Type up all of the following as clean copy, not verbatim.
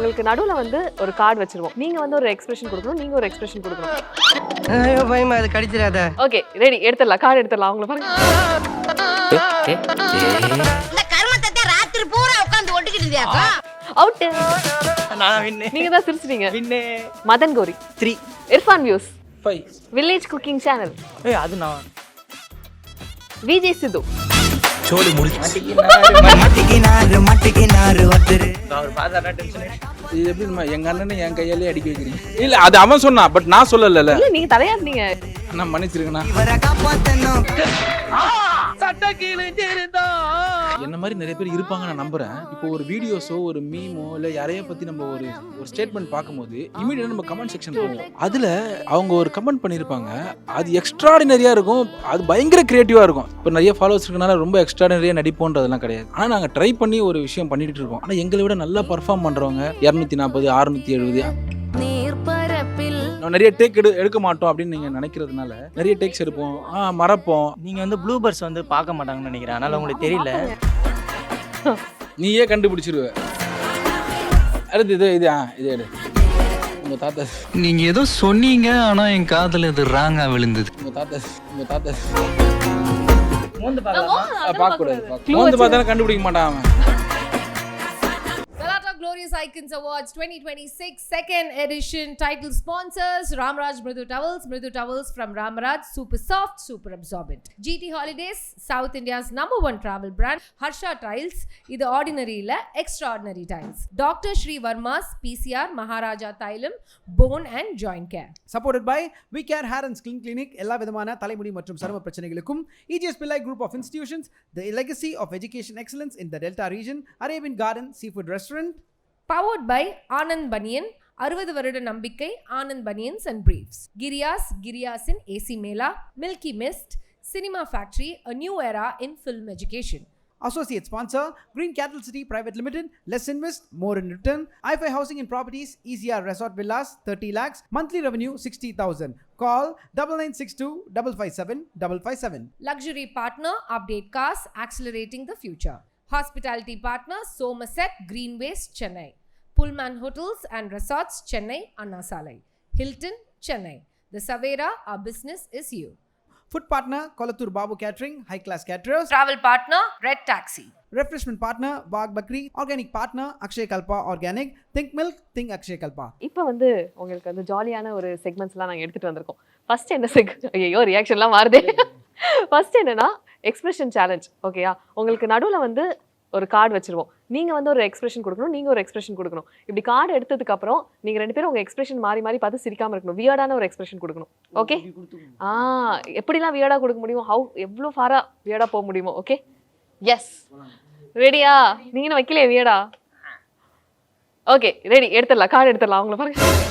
உங்களுக்கு நடுவுல வந்து ஒரு கார்டு வச்சிருவோம். நீங்க வந்து ஒரு எக்ஸ்பிரஷன் கொடுக்கணும், நீங்க ஒரு எக்ஸ்பிரஷன் கொடுக்கணும். ஐயோ பயமா அது கடிச்சிராத. ஓகே ரெடி, எடுத்துடலாம். கார்டு எடுத்துடலாம். அவங்கள பாருங்க. இந்த கர்மத்தை ராத்திரி பூரா உட்கார்ந்து ஒட்டிக்கிட்டு இருந்தியாக்கா? அவுட். நான் வின்னு. நீங்க தான் சிரிச்சிட்டீங்க. வின்னு. மதன் கோரி 3 Irfan views 5 village cooking channel ஏய் அது நான் விஜய் சித்து சோலி முடிச்சு அவர் பாதாடா டென்ஷன். இது எப்படி நம்ம எங்க அண்ணனை என் கையாலே அடிக்க வைக்கிறீங்க? இல்ல அது அவன் சொன்னா, பட் நான் சொல்லல. இல்ல நீங்க தலையாடுனீங்க. நான் மன்னிச்சிருக்கேனா? என்ன மாதிரி நிறைய பேர் இருப்பாங்க நான் நம்புறேன். இப்போ ஒரு வீடியோஸோ ஒரு மீமோ இல்ல யாரைய பத்தி நம்ம ஒரு ஸ்டேட்மெண்ட் பார்க்கும்போது இமீடியட்டா நம்ம கமெண்ட் செக்ஷன் போவோம். அதுல அவங்க ஒரு கமெண்ட் பண்ணிருப்பாங்க, அது எக்ஸ்ட்ராடினரியா இருக்கும், அது பயங்கர கிரியேட்டிவா இருக்கும். இப்போ நிறைய ஃபாலோவர்ஸ் இருக்கனால ரொம்ப எக்ஸ்ட்ராடினரியா நடிப்போன்றதெல்லாம் கிடையாது. ஆனா நாங்க ட்ரை பண்ணி ஒரு விஷயம் பண்ணிட்டு இருக்கோம். ஆனா எங்களை விட நல்லா பர்ஃபார்ம் பண்றவங்க 240 670. நிறைய டேக் எடுக்க மாட்டோம் அப்படின்னு நீங்க நினைக்கிறதுனால நிறைய டேக்ஸ் எடுப்போம், மறப்போம். நீங்க வந்து ப்ளூபர்ஸ் வந்து பார்க்க மாட்டாங்கன்னு நினைக்கிறேன். அதனால உங்களுக்கு தெரியல. நீயே கண்டுபிடிச்சிருவ. அடுத்து இது எடு. உங்க தாத்தா நீங்க ஏதோ சொன்னீங்க, ஆனா என் காதுல இது ராங்கா விழுந்தது. உங்க தாத்தா மூந்து பார்க்கலாம். பார்க்க கூடாது. வந்து பார்த்தா கண்டுபிடிக்க மாட்டான் அவன். Glorious Icons Awards 2026 second edition. Title sponsors Ramraj Mridu Towels from Ramraj, super soft, super absorbent. GT Holidays, South India's #1 travel brand. Harsha Tiles, இது ordinary இல்ல extraordinary tiles. Dr. Shri Verma's PCR Maharaja Thailam Bone and Joint Care. Supported by We Care Hair and Skin Clinic, எல்லா விதமான தலைமுடி மற்றும் சரும பிரச்சனைகளுக்கும் EGS Pillai Group of Institutions, the legacy of education excellence in the Delta region, Arabian Garden Seafood Restaurant. Powered by Anand Banyan, 60 வருட நம்பிக்கை Anand banians and briefs. கிரியாஸின் AC mela, Milky Mist, cinema factory, a new era in film education. Associate sponsor Green Cattle City Private Limited, less invest, more in return. i5 Housing and Properties, ECR Resort Villas, 30 lakhs, monthly revenue 60,000. Call 9962 557 557. Luxury partner Update Cars, accelerating the future. Hospitality partner Somerset Greenways, Chennai. Pullman Hotels and Resorts, Chennai, Anna Salai. Hilton, Chennai. The Savera, our business is you. Food partner Kolathur Babu Catering, high class caterers. Travel partner Red Taxi. Refreshment partner Wag Bakri. Organic partner Akshay Kalpa Organic. Think milk, think Akshay Kalpa. இப்போ வந்து உங்களுக்கு வந்து ஜாலியான ஒரு செக்மெண்ட்ஸ்லாம் நாங்கள் எடுத்துட்டு வந்திருக்கோம். First என்ன ஐயோ ரியாக்ஷன்லாம் மாறுதே. ஃபர்ஸ்ட் என்னன்னா எக்ஸ்பிரஷன் சேலஞ்ச். ஓகேயா, உங்களுக்கு நடுவில் வந்து ஒரு கார்டு வச்சிருவோம். நீங்க வந்து ஒரு எக்ஸ்பிரஷன் கொடுக்கணும், நீங்க ஒரு எக்ஸ்பிரஷன் கொடுக்கணும். இப்படி கார்டு எடுத்ததுக்கு அப்புறம் நீங்க ரெண்டு பேரும் உங்க எக்ஸ்பிரஷன் மாறி மாறி பார்த்து சிரிக்காம இருக்கணும். வியர்டான ஒரு எக்ஸ்பிரஷன் கொடுக்கணும். ஓகே, எப்படிலாம் வியர்டா கொடுக்க முடியுமோ, எவ்வளோ ஃபாரா வியர்டா போக முடியுமோ. ஓகே, எஸ், ரெடியா? நீங்க வைக்கலையே வியர்டா. ஓகே ரெடி, எடுத்துடலாம். கார்டு எடுத்துடலாம். அவங்கள பாருங்க.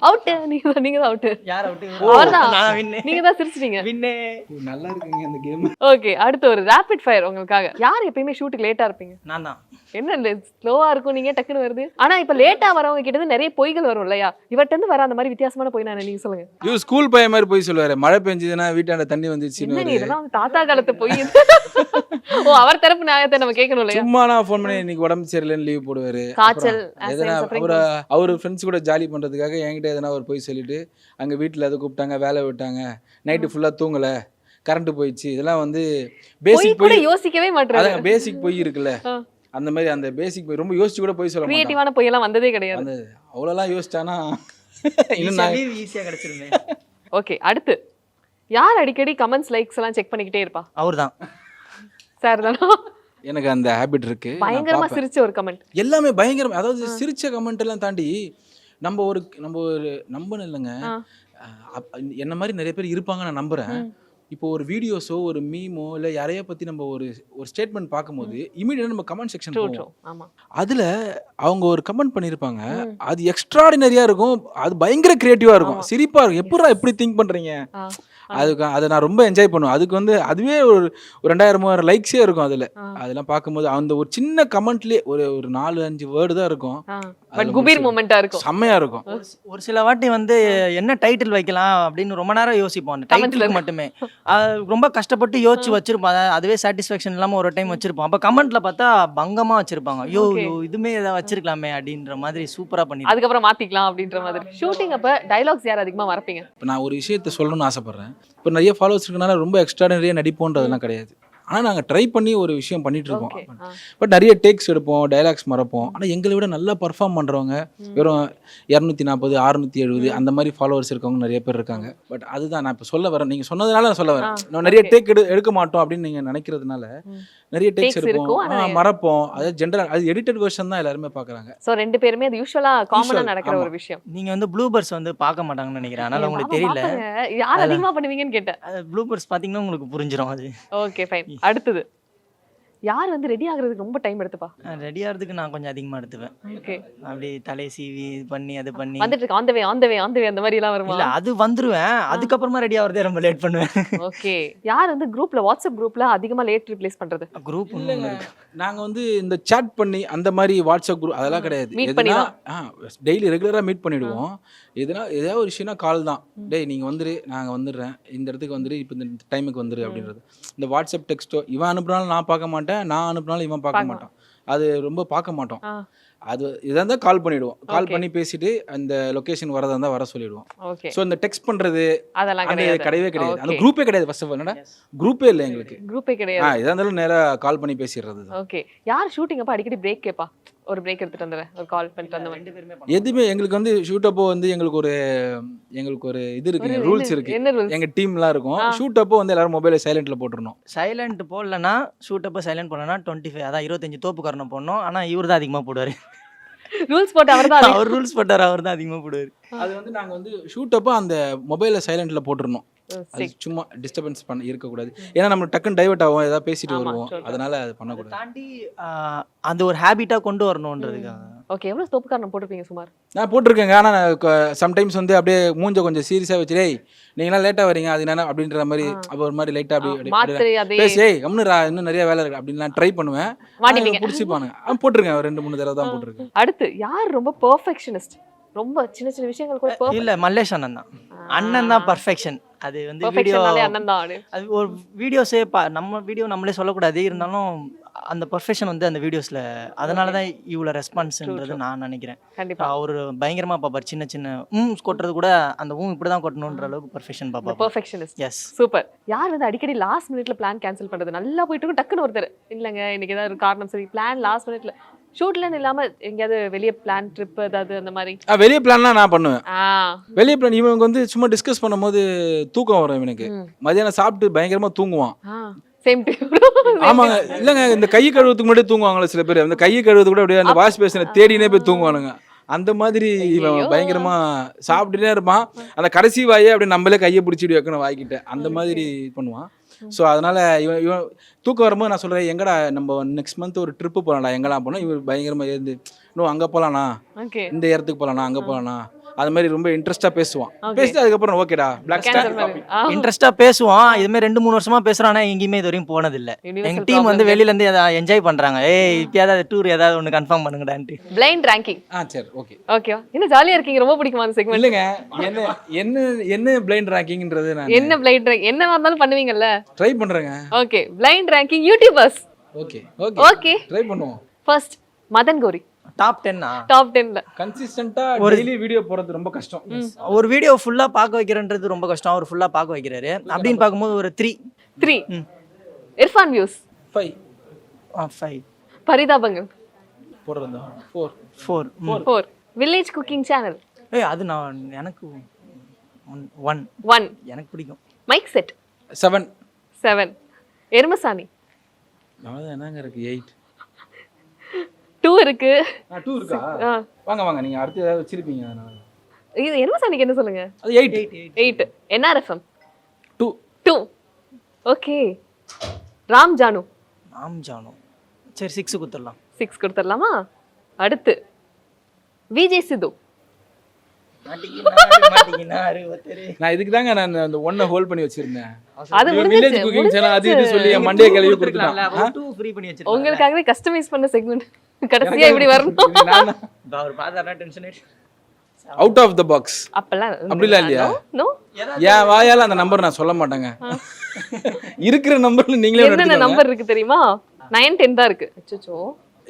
அவுட். நீங்க தான் அவுட். யார் அவுட்? அவர்தான். நான் வின்னு. நீங்க தான் சிரிச்சிட்டீங்க. வின்னு. நல்லா இருக்குங்க இந்த கேம். ஓகே, அடுத்து ஒரு ரேபிட் ஃபயர் உங்களுக்காக. யார் எப்பயுமே ஷூட்டுக்கு லேட்டா இருப்பீங்க? நான் தான். என்ன ஸ்லோவா இருக்கும், நீங்க டக்குன்னு வருது. ஆனா இப்ப லேட்டா வரவங்க கிட்ட நிறைய பொய்கள் வரும் இல்லையா? இவர்ட்ட இருந்து வர அந்த மாதிரி வித்தியாசமான பொய் நான் நீங்க சொல்லுங்க. யூ ஸ்கூல் பையன் மாதிரி போய் சொல்லுவாரு, மழை பெஞ்சதுன்னா வீட்டாண்ட தண்ணி வந்துச்சுன்னு. இதெல்லாம் தாத்தா காலத்து பொய். ஓ, அவர் தரப்பு நியாயத்தை நம்ம கேட்கணும் இல்லையா? சும்மா நான் ஃபோன் பண்ணி இன்னைக்கு உடம்பு சரியில்லைன்னு லீவ் போடுவாரு. காய்ச்சல் எதனா அவரு ஃப்ரெண்ட்ஸ் கூட ஜாலி பண்றதுக்காக என்கிட்ட எதனா ஒரு பொய் சொல்லிட்டு அங்க வீட்டுல அதை கூப்பிட்டாங்க, வேலை விட்டாங்க, நைட்டு ஃபுல்லா தூங்கல, கரண்ட் போயிடுச்சு. இதெல்லாம் வந்து பேசிக் கூட யோசிக்கவே மாட்டேன். பேசிக் பொய் இருக்குல்ல, அந்த மாதிரி அந்த பேசிக் போய் ரொம்ப யோசிச்சு கூட போய் சொல்ல மாட்டான். கிரியேட்டிவான பொய் எல்லாம் வந்ததே கிடையாது. அந்த அவ்வளோலாம் யோசிச்சானா ஈஸியா கிடைச்சிருந்தேன். ஓகே, அடுத்து யார் அடிக்கடி கமெண்ட்ஸ் லைக்ஸ் எல்லாம் செக் பண்ணிக்கிட்டே இருப்பா? அவர்தான். சார் தானா? எனக்கு அந்த ஹேபிட் இருக்கு. பயங்கரமா சிரிச்ச ஒரு கமெண்ட், எல்லாமே பயங்கரமா, அதாவது சிரிச்ச கமெண்ட் எல்லாம் தாண்டி நம்ம ஒரு நம்பணும் இல்லைங்க, என்ன மாதிரி நிறைய பேர் இருப்பாங்க நான் நம்புறேன். இப்போ ஒரு வீடியோஸோ ஒரு மீமோ இல்லை யாரைய பற்றி நம்ம ஒரு ஸ்டேட்மெண்ட் பார்க்கும்போது இமீடியட்டாக நம்ம கமெண்ட் செக்ஷன் போவோம். அதில் அவங்க ஒரு கமெண்ட் பண்ணியிருப்பாங்க, அது எக்ஸ்ட்ராடினரியாக இருக்கும், அது பயங்கர கிரியேட்டிவாக இருக்கும், சிரிப்பாக இருக்கும். எப்படி திங்க் பண்ணுறீங்க? அதை நான் ரொம்ப என்ஜாய் பண்ணுவேன். அதுக்கு வந்து அதுவே ஒரு 2000-3000 லைக்ஸே இருக்கும். அதெல்லாம் பார்க்கும்போது அந்த ஒரு சின்ன கமெண்ட்லேயே ஒரு 4-5 வேர்டு தான் இருக்கும். பட் குபீர் மூமெண்டா இருக்கும். செம்மையா இருக்கும். ஒரு சில வாட்டி வந்து என்ன டைட்டில் வைக்கலாம் அப்படின்னு ரொம்ப நேரம் யோசிப்போம் அந்த டைட்டிலுக்கு மட்டுமே. ரொம்ப கஷ்டப்பட்டு யோசிச்சு வச்சிருப்போம். அதுவே சாட்டிஸ்ஃபேக்ஷன் இல்லாம ஒரு டைம் வச்சிருப்போம். அப்ப கமெண்ட்ல பார்த்தா பங்கமா வச்சிருப்பாங்க. ஐயோ இதுமே ஏதாவது வச்சிருக்கலாமே அப்படின்ற மாதிரி சூப்பரா பண்ணி அதுக்கப்புறம் மாத்திக்கலாம் அப்படின்ற மாதிரி. ஷூட்டிங் அப்ப டயலாக்ஸ் யார் அதிகமா மறப்பீங்க? இப்போ நான் ஒரு விஷயத்த சொல்லணும்னு ஆசைப்பட்றேன். இப்போ நிறைய ஃபாலோவர்ஸ் இருக்கனால ரொம்ப எக்ஸ்ட்ராடனரியாக நடிப்போன்றதெல்லாம் கிடையாது. ஆனால் நாங்கள் ட்ரை பண்ணி ஒரு விஷயம் பண்ணிட்டு இருக்கோம். பட் நிறைய டேக்ஸ் எடுப்போம், டைலாக்ஸ் மறப்போம். ஆனால் எங்களை விட நல்லா பர்ஃபார்ம் பண்ணுறவங்க வெறும் 240 670 அந்த மாதிரி ஃபாலோவர்ஸ் இருக்கவங்க நிறைய பேர் இருக்காங்க. பட் அதுதான் நான் இப்போ சொல்ல வரேன். நீங்கள் சொன்னதுனால நான் சொல்ல வரேன். நம்ம நிறைய டேக் எடுக்க மாட்டோம் அப்படின்னு நீங்கள் நினைக்கிறதுனால நிறைய டேக்ஸ் எடுப்போம், மறப்போம். அதாவது ஜென்ரல் அது எடிட்டட் வெர்ஷன் தான் எல்லாருமே பார்க்குறாங்க. ஸோ 2 பேருமே அது யூஸ்வலா காமனா நடக்கிற ஒரு விஷயம். நீங்க வந்து ப்ளூபர்ஸ் வந்து பார்க்க மாட்டாங்கன்னு நினைக்கிறேன். அதனால உங்களுக்கு தெரியல. யார் அதிகமா பண்ணுவீங்கன்னு கேட்டேன். ப்ளூபர்ஸ் பாத்தீங்கன்னா உங்களுக்கு புரிஞ்சிடும் அது. Okay fine. அடுத்தது யார் வந்து ரெடி ஆகுறதுக்கு ரொம்ப டைம் எடுத்துப்பா? ரெடி ஆகிறதுக்கு நான் கொஞ்சம் அதிகமா எடுத்துவேன். ஓகே. அப்படி தலை சீவி இது பண்ணி அது பண்ணி வந்துட்டு இருக்கு. ஆன் த வே அந்த மாதிரி எல்லாம் வருமா? இல்ல அது வந்துருவேன். அதுக்கப்புறமா ரெடி ஆகிறதே ரொம்ப லேட் பண்ணுவேன். ஓகே. யார் வந்து குரூப்ல வாட்ஸ்அப் குரூப்ல அதிகமா லேட் ரிப்ளைஸ் பண்றது? குரூப் நாங்க வந்து இந்த சாட் பண்ணி அந்த மாதிரி வாட்ஸ்அப் குரூப் அதெல்லாம் கிடையாது. எதுனா டெய்லி ரெகுலரா மீட் பண்ணிடுவோம். எதுனா ஏதாவது ஒரு விஷயம்னா கால் தான். டேய் நீங்க வந்துரு, நாங்க வந்துடுறேன், இந்த இடத்துக்கு வந்துரு, இப்போ இந்த டைமுக்கு வந்துரு அப்படின்றது. இந்த வாட்ஸ்அப் டெக்ஸ்ட்டோ இவன் அனுப்புனாலும் நான் பார்க்க மாட்டேன், நான் அனுப்புனாலும் இவன் பார்க்க மாட்டான். அது ரொம்ப பார்க்க மாட்டோம். அது இதாக இருந்தால் கால் பண்ணிவிடுவோம். கால் பண்ணி பேசிட்டு அந்த லொக்கேஷன் வரதா இருந்தால் வர சொல்லிடுவோம். ஸோ இந்த டெக்ஸ்ட் பண்ணுறது அதெல்லாம் கிடையவே கிடையாது. அந்த குரூப்பே கிடையாது. ஃபர்ஸ்ட் ஆஃப் ஆல் என்னடா குரூப்பே இல்லை எங்களுக்கு. குரூப்பே கிடையாது. இதாக இருந்தாலும் நேராக கால் பண்ணி பேசிடுறது. ஓகே. யார் ஷூட்டிங் அப்போ அடிக்கடி பிரேக் கேட்பா? ஒரு பிரேக் எடுத்துட்டு வந்துடுறேன், ஒரு கால் பண்ணிட்டு வந்த மாதிரி. எதுவுமே எங்களுக்கு வந்து ஷூட் அப்போ வந்து எங்களுக்கு ஒரு இது இருக்கு, ரூல்ஸ் இருக்கு. எங்க டீம்லாம் இருக்கும். ஷூட் அப்போ வந்து எல்லாரும் மொபைலை சைலண்ட்ல போட்டுறணும். சைலண்ட் போடலன்னா ஷூட் அப்போ சைலண்ட் போடலன்னா 25 அதான் 25 தோப்பு காரணம் போடணும். ஆனால் இவர் தான் அதிகமாக போடுவார். ரூல்ஸ் போட்டு அவர் ரூல்ஸ் போட்டார், அவர் தான் அதிகமாக போடுவார். அது வந்து நாங்கள் வந்து ஷூட் அப்போ அந்த மொபைலை சைலண்ட்ல போட்டுறணும். அது சும்மா டிஸ்டர்பன்ஸ் பண்ண இருக்கக்கூடாது. ஏன்னா நம்ம டக்குன்னு டைவர்ட் ஆகும், ஏதாவது பேசிட்டு வருவோம். அதனால அது பண்ணக்கூடாது. தாண்டி அந்த ஒரு ஹேபிட்டா கொண்டு வரணுன்றதுக்காக. ஓகே. எவ்வளவு தோப்பு காரணம் போட்டிருப்பீங்க சுமார்? நான் போட்டிருக்கேங்க. ஆனால் சம்டைம்ஸ் வந்து அப்படியே மூஞ்ச கொஞ்சம் சீரியஸாக வச்சு, டேய் நீங்களாம் லேட்டாக வரீங்க அது என்ன அப்படின்ற மாதிரி அப்போ ஒரு மாதிரி லைட்டாக அப்படி பேசி கம்னுரா இன்னும் நிறைய வேலை இருக்கு அப்படின்னு நான் ட்ரை பண்ணுவேன். பிடிச்சிப்பானுங்க. போட்டிருக்கேன் 2-3 தடவை தான் போட்டிருக்கேன். அடுத்து யார் ரொம்ப பெர்ஃபெக்ஷனிஸ்ட்? ரொம்ப சின்ன சின்ன விஷயங்கள் கூட இல்ல மல்லேஷ் அண்ணன் தான். அண்ணன் தான் பர்ஃபெக்ஷன். அது வந்து வீடியோ அண்ணன் தான். அது ஒரு வீடியோஸே நம்ம வீடியோ நம்மளே சொல்லக்கூடாது. இருந்தாலும் அந்த பர்ஃபெக்ஷன் வந்து அந்த வீடியோஸ்ல, அதனால தான் இவ்வளோ ரெஸ்பான்ஸ்ன்றது நான் நினைக்கிறேன். கண்டிப்பா அவர் பயங்கரமா பாப்பார். சின்ன சின்ன கொட்டுறது கூட அந்த இப்படி தான் கொட்டணுன்ற அளவுக்கு பர்ஃபெக்ஷன் பாப்பா. பெர்ஃபெக்ஷனிஸ்ட். எஸ். சூப்பர். யார் வந்து அடிக்கடி லாஸ்ட் மினிட்ல பிளான் கேன்சல் பண்றது? நல்லா போயிட்டு இருக்கும், டக்குன்னு ஒருத்தர் இல்லங்க இன்னைக்கு ஏதாவது ஒரு காரணம் சரி பிளான் லாஸ்ட் மினிட்ல ஷூட்லன்னு இல்லாம எங்கேயாவது வெளியே பிளான் ட்ரிப் ஏதாவது அந்த மாதிரி? வெளியே பிளான்லாம் நான் பண்ணுவேன். வெளியே பிளான் இவனுக்கு வந்து சும்மா டிஸ்கஸ் பண்ணும்போது தூக்கம் வரும் இவனுக்கு. மதியானம் சாப்பிட்டு பயங்கரமா தூங்குவான். சேம் டு ஆமாங்க. இல்லைங்க இந்த கை கழுவுறதுக்கு முன்னாடி தூங்குவாங்களே சில பேர். அந்த கையை கழுவுறதுக்கு கூட அப்படியே அந்த வாஷ் பேசினை தேடினே போய் தூங்குவானுங்க. அந்த மாதிரி இவன் பயங்கரமா சாப்பிட்டுட்டே இருப்பான். அந்த கடைசி வாயை அப்படியே நம்மளே கையை பிடிச்சிட்டு வைக்கணும் வாய்க்கிட்ட. அந்த மாதிரி பண்ணுவான். ஸோ அதனால இவன் தூக்கம் வரும்போது நான் சொல்கிறேன், எங்கடா நம்ம நெக்ஸ்ட் மந்த் ஒரு ட்ரிப்பு போகலாம்டா, எங்கெல்லாம் போனோம். இவர் பயங்கரமாக இருந்து இன்னும் அங்கே போகலாண்ணா, இந்த இடத்துக்கு போகலாண்ணா, அங்கே போகலாண்ணா, அது மாதிரி ரொம்ப இன்ட்ரெஸ்ட்டாக பேசுவான். பேசிட்டு அதுக்கப்புறம் ஓகேடா பிளாக் ஸ்டார் இன்ட்ரெஸ்ட்டாக பேசுவான். இதுமாதிரி 2-3 வருஷமா பேசுறானா எங்கேயுமே இது வரையும் போனதில்லை. எங்க டீம் வந்து வெளியிலேருந்து எதாவது என்ஜாய் பண்றாங்க. இப்போ ஏதாவது டூர் ஏதாவது ஒன்று கன்ஃபார்ம் பண்ணுங்கடான்ட்டு. Blind ranking. சரி ஓகே ஓகே. இன்னும் ஜாலியாக இருக்கீங்க, ரொம்ப பிடிக்குமா அந்த செக்மெண்ட்? இல்லைங்க என்ன பிளைண்ட் ரேங்கிங்ன்றது நான் என்ன பிளைண்ட் ரேங்க் என்ன இருந்தாலும் பண்ணுவீங்கல்ல? ட்ரை பண்ணுறேங்க. Okay. Blind ranking YouTubers. Okay okay try பண்ணுவோம். ஃபர்ஸ்ட் மதன் கோரி. டாப் 10 டாப் 10ல கன்சிஸ்டன்ட்டா டெய்லி வீடியோ போறது ரொம்ப கஷ்டம். ஒரு வீடியோ ஃபுல்லா பார்க்க வைக்கிறன்றது ரொம்ப கஷ்டம். அவர் ஃபுல்லா பார்க்க வைக்கிறாரு. அப்படின்னு பார்க்கும்போது ஒரு 3 இர்ஃபான் வியூஸ் 5 பரிதாபங்கள் போடுறதா 4 வில்லேஜ் குக்கிங் சேனல். அது நான் எனக்கு 1 எனக்கு பிடிக்கும். மைக் செட் 7 எருமசாணி. அவ்வளவுதான். என்னங்க இருக்கு 8 2 இருக்கு. 2 இருக்கா? வாங்க நீங்க அடுத்து ஏதாவது வச்சிருப்பீங்க. அதனால இது எருமசாணிக்கு என்ன சொல்லுங்க? அது 8 என்ஆர்எஃப்எம் 2 ஓகே. ராம் ஜானு சரி 6 கொடுத்துடலாம். 6 கொடுத்துடலாமா? அடுத்து விஜய் சித்து. நான் இதுக்கு தாங்க நான் அந்த 1 ஹோல்ட் பண்ணி வச்சிருந்தேன். அது வில்லேஜ் குக்கிங் சேனல் அது இது சொல்லி மண்டே கழுவி கொடுத்துட்டான். ஃப்ரீ பண்ணி வச்சிருக்கேன். உங்களுக்காகவே கஸ்டமைஸ் பண்ண செக்மெண்ட். கடைசியா இப்படி வரணும். அவர் பார்த்தாருன்னா tension out of the box அப்பெல்லாம் அப்படிலாம் இல்லையா? நோ. என் வாயால அந்த நம்பர் நான் சொல்ல மாட்டேங்க. இருக்கிற நம்பர்ல நீங்களே என்னென்ன எடுத்துக்கோங்க. நம்பர் இருக்கு தெரியுமா? 9, 10 தான் இருக்கு. அச்சச்சோ.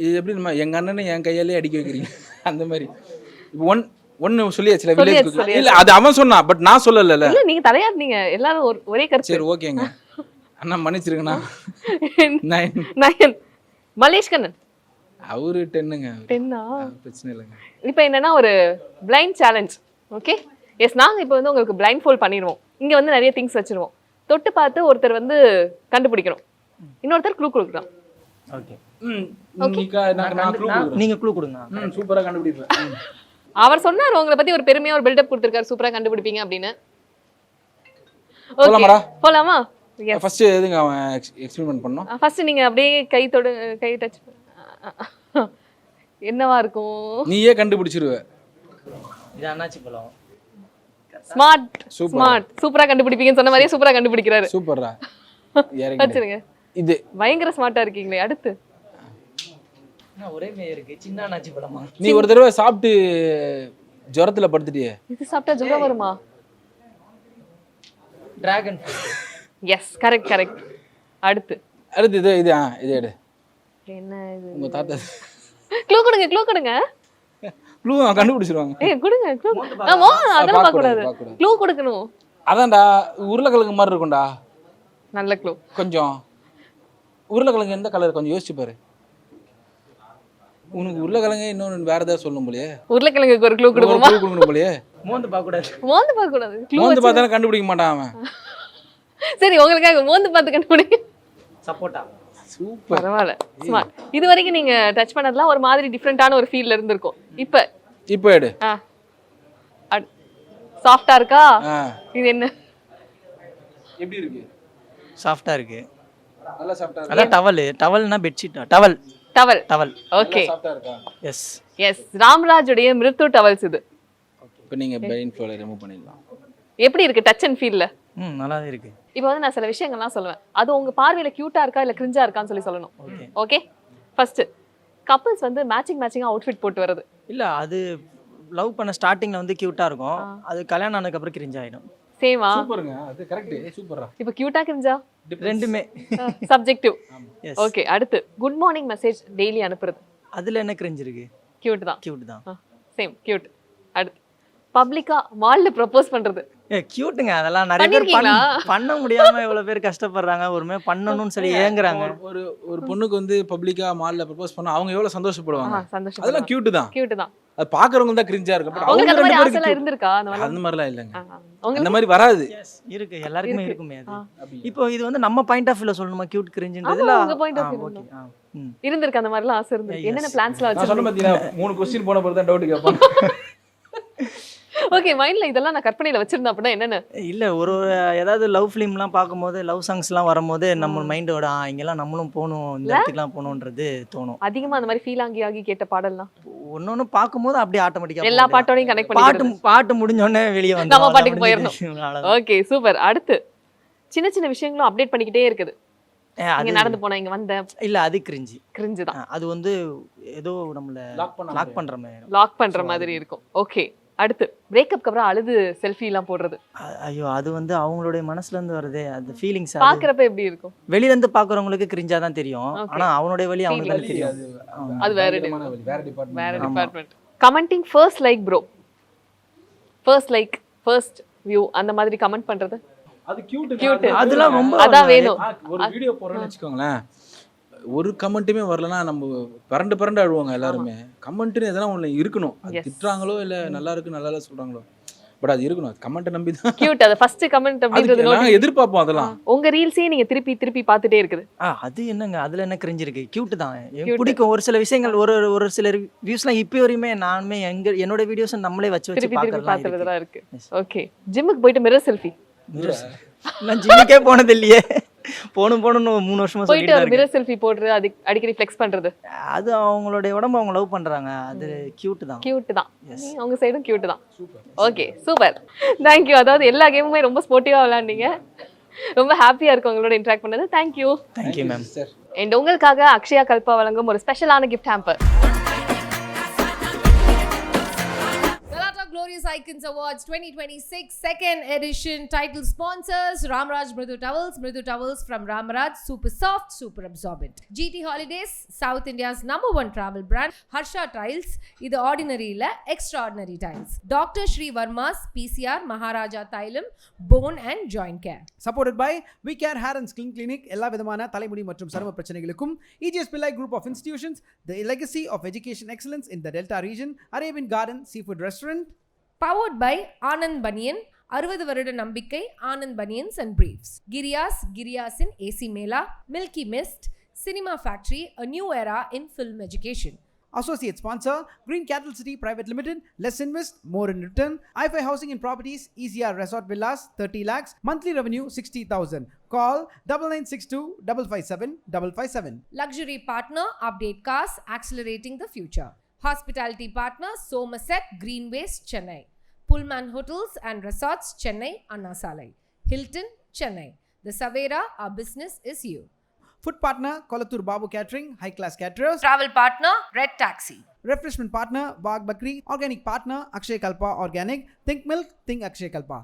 இது எப்படி நம்ம எங்க அண்ணனை என் கையாலே அடிக்க வைக்கிறீங்க அந்த மாதிரி. இப்போ ஒன்னு சொல்லியாச்சுல வில்லேஜ் குக். இல்ல அது அவன் சொன்னான், பட் நான் சொல்லல. இல்ல நீங்க தலையாடுனீங்க. எல்லாரும் ஒரே கருத்து. சரி ஓகேங்க அண்ணா மன்னிச்சிருங்கண்ணா. 9 9. மலேஷ் கண்ணன் அவரு 10ங்க. 10ஆ? பிரச்சனை இல்லைங்க. இப்போ என்னன்னா ஒரு பிளைண்ட் சேலஞ்ச். ஓகே எஸ், நாங்க இப்போ வந்து உங்களுக்கு பிளைண்ட் ஃபோல்ட் பண்ணிடுவோம். இங்க வந்து நிறைய திங்ஸ் வச்சிருவோம். தொட்டு பார்த்து ஒருத்தர் வந்து கண்டுபிடிக்கணும், இன்னொருத்தர் க்ளூ கொடுக்குறோம். ஓகே நீங்க க்ளூ கொடுங்க. சூப்பரா கண்டுபிடிப்பேன். அவர் சொன்னார் உங்களை பத்தி ஒரு பெருமையா ஒரு பில்டப் கொடுத்திருக்காரு, சூப்பரா கண்டுபிடிப்பீங்க அப்படின்னு. போலாமாடா? போலாமா? எஸ். ஃபர்ஸ்ட் எதுங்க அவன் எக்ஸ்பெரிமென்ட் பண்ணோம்? ஃபர்ஸ்ட் நீங்க அப்படியே கை டச் என்னவா இருக்கும்? நீயே கண்டுபிடிச்சிருவ. இது அண்ணாச்சி பழம். Smart Super. ஸ்மார்ட் சூப்பரா கண்டுபிடிப்பீங்கன்னு சொன்ன மாதிரியே சூப்பரா கண்டுபிடிக்கிறாரு. சூப்பர்ரா. வச்சிருங்க. இது பயங்கர ஸ்மார்ட்டா இருக்கீங்களே. அடுத்து ஒரே மேய இருக்கு. சின்ன அண்ணாச்சி பழமா? நீ ஒரு தடவை சாப்பிட்டு ஜுரத்துல படுத்துட்டியே. இது சாப்பிட்டா ஜுரம் வருமா? டிராகன். Yes correct correct. அடுத்து அடுத்து இது இது எடு. என்ன இது? உங்க தாத்தா க்ளூ கொடுங்க. க்ளூ கண்டுபிடிச்சிருவாங்க. ஏய் கொடுங்க க்ளூ. அதெல்லாம் பார்க்க கூடாது. க்ளூ கொடுக்கணும். அதான்டா உருளைக்கிழங்கு மாதிரி இருக்கும்டா. நல்ல க்ளூ. கொஞ்சம் உருளைக்கிழங்கு எந்த கலர் கொஞ்சம் யோசிச்சு பாரு. உனக்கு உருளைக்கிழங்கு இன்னொன்று வேற ஏதாவது சொல்லணும் போலயே. உருளைக்கிழங்குக்கு ஒரு க்ளூ கொடுப்போமா? க்ளூ கொடுக்கணும் போலயே. மோந்து பார்க்க கூடாது. மோந்து பார்க்க கூடாது. க்ளூ மோந்து பார்த்தாலும் கண்டுபிடிக்க மாட்டான் அவன். சரி உங்களுக்காக மோந்து பார்த்து கண்டுபிடிங்க. சப்போட்டா. சூப்பர். பரவாயில்ல. ஸ்மார்ட். இது வரைக்கும் நீங்க டச் பண்ணதெல்லாம் ஒரு மாதிரி டிஃபரெண்டான ஒரு ஃபீல்ல இருந்திருக்கும். இப்போ எடு. சாஃப்ட்டா இருக்கா? இது என்ன? எப்படி இருக்கு? சாஃப்ட்டா இருக்கு. நல்லா சாஃப்ட்டா இருக்கு. அதான் டவல்னா பெட்ஷீட். டவல். ஓகே சாஃப்ட்டா இருக்கா? எஸ். எஸ் ராம்ராஜுடைய மிருத்து டவல்ஸ் இது. இப்போ நீங்க பிரெயின் ஃப்ளோல ரிமூவ் பண்ணிடலாம். எப்படி இருக்கு டச் அண்ட் ஃபீல்ல? நல்லாவே இருக்கு. இப்போ வந்து நான் சில விஷயங்கள்லாம் சொல்லுவேன். அது உங்க பார்வையில கியூட்டா இருக்கா இல்ல கிரிஞ்சா இருக்கான்னு சொல்லணும். ஓகே ஃபர்ஸ்ட் கப்பிள்ஸ் வந்து மேட்சிங்கா அவுட்ஃபிட் போட்டு வரது. இல்ல அது லவ் பண்ண ஸ்டார்டிங்ல வந்து கியூட்டா இருக்கும். அது கல்யாணம் ஆனதுக்கு அப்புறம் கிரிஞ்ச் ஆயிடும். சேமா? சூப்பருங்க. அது கரெக்ட். சூப்பரா. இப்போ கியூட்டா கிரிஞ்சா? ரெண்டுமே சப்ஜெக்டிவ். எஸ். ஓகே அடுத்து குட் மார்னிங் மெசேஜ் டெய்லி அனுப்புறது. அதுல என்ன கிரிஞ்ச் இருக்கு? கியூட் தான். கியூட் தான். Same cute. அடுத்து பப்ளிக்கா மால்ல ப்ரப்போஸ் பண்றது. கியூட்டுங்க. அதெல்லாம் நிறைய பேர் பண்ண முடியாம எவ்வளவு பேர் கஷ்டப்படுறாங்க. ஒருமே பண்ணணும்னு சொல்லி ஏங்குறாங்க. ஒரு பொண்ணுக்கு வந்து பப்ளிக்கா மால்ல ப்ரப்போஸ் பண்ணா அவங்க எவ்வளவு சந்தோஷப்படுவாங்க. சந்தோஷம். அதெல்லாம் கியூட் தான். கியூட் தான். அது பாக்குறவங்க தான் கிரிஞ்சா இருக்கு. பட் உங்களுக்கு அந்த அவங்க மாதிரி ரெண்டு ஆசைலாம் பேருக்கு இருந்திருக்கா? அந்த மாதிரிலாம் இல்லங்க. உங்களுக்கு அந்த மாதிரி வராது. இருக்கு. எல்லாருக்குமே இருக்குமே அது. இப்போ இது வந்து நம்ம பாயிண்ட் ஆஃப் வியூல சொல்லணுமா கியூட் கிரிஞ்சுன்றதுல? உங்க பாயிண்ட் ஆஃப் வியூ இருந்திருக்கு. அந்த மாதிரிலாம் ஆசை இருந்திருக்கு. என்னென்ன பிளான்ஸ்லாம் நான் சொன்ன வச்சிருக்கீங்க? பாத்தீங்கன்னா 3 क्वेश्चन போன பிறகு தான் டவுட் கேட்பாங்க. ஓகே மைண்ட்ல இதெல்லாம் நான் கற்பனையில வச்சிருந்தேன் அப்படின்னா என்னென்ன? இல்ல ஒரு ஏதாவது லவ் ஃபிலிம்லாம் பார்க்கும்போது லவ் சாங்ஸ்லாம் வரும்போது நம்ம மைண்டோட இங்கெல்லாம் நம்மளும் போகணும், இந்த இடத்துக்குலாம் போகணுன்றது தோணும். அதிகமா அந்த மாதிரி ஃபீல் ஆகி கேட்ட பாடல்லாம் ஒன்னொன்னு பார்க்கும்போது அப்படியே ஆட்டோமேட்டிக்கா எல்லா பாட்டோடையும் கனெக்ட் பண்ணி பாட்டு முடிஞ்ச உடனே வெளியே வந்து நம்ம பாட்டுக்கு போயிடணும். Okay super. அடுத்து சின்ன சின்ன விஷயங்களும் அப்டேட் பண்ணிக்கிட்டே இருக்குது. இங்க நடந்து போனா இங்க வந்த இல்ல அது கிரிஞ்சு தான். அது வந்து ஏதோ நம்மள லாக் பண்ற மாதிரி இருக்கும். ஓகே அடுத்து பிரேக்கப்க்கு அப்புறம் அழுது செல்ஃபி எல்லாம் போடுறது. ஐயோ அது வந்து அவங்களுடைய மனசுல இருந்து வருதே அந்த ஃபீலிங்ஸ். பாக்குறப்ப எப்படி இருக்கும்? வெளியில இருந்து பாக்குறவங்களுக்கு கிரிஞ்சா தான் தெரியும். ஆனா அவனுடைய வலி அவனுக்கு தான் தெரியும். அது வேற department. Commenting first like bro, first view அந்த மாதிரி கமெண்ட் பண்றது அது கியூட். அதெல்லாம் ரொம்ப அதான் வேணும். ஒரு வீடியோ போறேன்னு வெச்சுக்கோங்களேன், ஒரு கமெண்ட்டுமே வரலன்னா நம்ம பரண்டு அழுவாங்க எல்லாருமே. கமெண்ட்னு எதனா ஒண்ணு இருக்கணும். அது திட்டுறாங்களோ இல்ல நல்லா இருக்கு நல்லா இல்ல சொல்றாங்களோ, பட் அது இருக்கணும். அது கமெண்ட் நம்பி தான் கியூட். அது ஃபர்ஸ்ட் கமெண்ட் அப்படின்றது நான் எதிர்பார்ப்போம். அதெல்லாம் உங்க ரீல்ஸே நீங்க திருப்பி பார்த்துட்டே இருக்குது. அது என்னங்க அதுல என்ன கிரிஞ்சு இருக்கு? கியூட் தான். எனக்கு பிடிக்கும் ஒரு சில விஷயங்கள். ஒரு சில வியூஸ்லாம் இப்போ வரையுமே நானுமே என்னோட வீடியோஸ் நம்மளே வச்சு பார்த்துறதெல்லாம் இருக்கு. ஓகே ஜிம்முக்கு போயிட்டு மிரர் செல்ஃபி. நான் ஜிம்முக்கே போனது இல்லையே. போகணும்னு 3 வருஷமா போயிட்டு ஒரு மிரர் செல்ஃபி போடுறது, அது அடிக்கடி ஃப்ளெக்ஸ் பண்றது. அது அவங்களுடைய உடம்பு அவங்க லவ் பண்றாங்க. அது கியூட் தான். உங்க சைடும் கியூட் தான். Okay super. தேங்க்யூ. அதாவது எல்லா கேமுமே ரொம்ப ஸ்போர்ட்டிவா விளையாண்டீங்க. ரொம்ப ஹாப்பியா இருக்கு உங்களோட இன்டராக்ட் பண்ணது. Thank you ma'am. அண்ட் உங்களுக்காக அக்ஷயா கல்பா வழங்கும் ஒரு ஸ்பெஷலான gift hamper. Glorious Icons Awards 2026 second edition. Title sponsors Ramraj Mridu Towels from Ramaraj, super soft, super absorbent. GT Holidays, South India's #1 travel brand. Harsha Tiles, இது ordinary இல்ல extraordinary tiles. Dr. Shri Verma's PCR Maharaja Thailam Bone and Joint Care. Supported by We Care Hair and Skin Clinic, எல்லா விதமான தலைமுடி மற்றும் சரும பிரச்சனைகளுக்கும் EGS Pillai Group of Institutions, the legacy of education excellence in the Delta region, Arabian Garden Seafood Restaurant. Powered by Anand Banyan, 60 வருட நம்பிக்கை Anand banians and briefs. கிரியாஸின் AC mela, Milky Mist, cinema factory, a new era in film education. Associate sponsor Green Cattle City Private Limited, less invest, more in return. i5 Housing and Properties, ECR Resort Villas, 30 lakhs, monthly revenue 60,000. Call 9962 557 557. Luxury partner Update Cars, accelerating the future. Hospitality partner Somerset Greenways, Chennai. Pullman Hotels and Resorts, Chennai, Anna Salai. Hilton, Chennai. The Savera, our business is you. Food partner Kolathur Babu Catering, high class caterers. Travel partner Red Taxi. Refreshment partner Bagh Bakri. Organic partner Akshay Kalpa Organic. Think milk, think Akshay Kalpa.